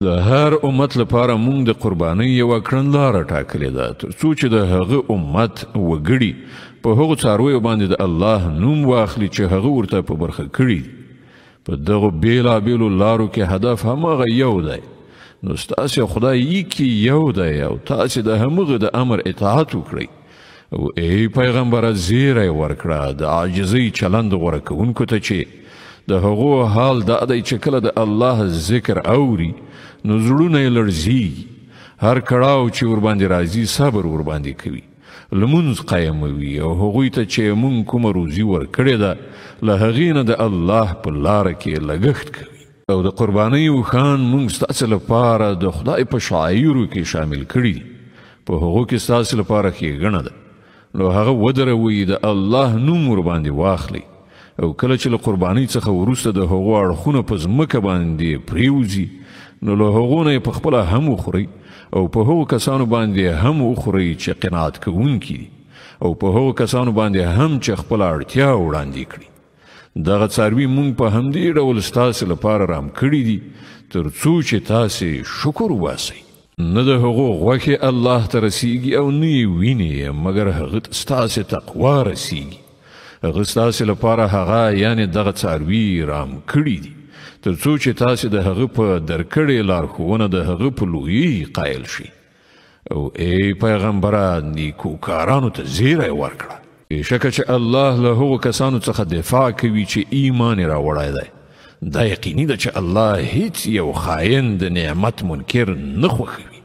د هر امت لپاره مونږ د قربانۍ یوه کړنلاره ټاکلې ده تر څو چې د هغه امت وګړي په هغو څارویو باندې د الله نوم واخلي چې هغه ورته په برخه کړي دي. په دغو بېلابېلو لارو کې هدف هماغه یو دی. نو ستاسې خدای یکی یو دی او تاسې د همغه د امر اطاعت وکړئ. او ای پیغمبره زیری ورکړه د عاجزۍ چلند غوره کوونکو ته چې د هغو حال دا دی چې کله د الله ذکر اوري نو زړونه یې لړزیږي. هر کړاو چې ورباندې راځي صبر ورباندې کوي، لمونځ قایموي او هغوی ته چې مونږ کومه روزي ورکړې ده له هغې نه د الله په لاره کې لګښت کوي. او د قربانۍ اوښان مونږ ستاسې لپاره د خدای په شعایرو کې شامل کړي دي. په هغو کې ستاسې لپاره ښېګڼه ده. نو هغه ودروئ، د الله نوم ورباندې واخلئ. او کله چې له قربانۍ څخه وروسته د هغو اړخونه په ځمکه باندې پریوځي نو له هغو نه یې پخپله هم وخورئ او په هغو کسانو باندې هم وخورئ چې قناعت کوونکي دي او په هغو کسانو باندې هم چې خپله اړتیا وړاندې کړي. دغه څاروي مونږ په همدې ډول ستاسې لپاره رام کړي دي تر څو چې تاسې شکر وباسئ. نه د هغو غوښې الله ته رسیږي او نه یې وینې مګر هغه ته ستاسې تقوا رسیږي. هغه ستاسې لپاره هغه یعنې دغه څاروي رام کړي دي تر څو چې تاسې د هغه په درکړې لارښوونه د هغه په لویۍ قایل شئ. او ای پیغمبره نیکوکارانو ته زیری ورکړه. بېشکه چې الله له هغو کسانو څخه دفاع کوي چې ایمان یې راوړی دی. دا یقیني ده چې الله هیڅ یو خاین د نعمت منکر نه خوښوي.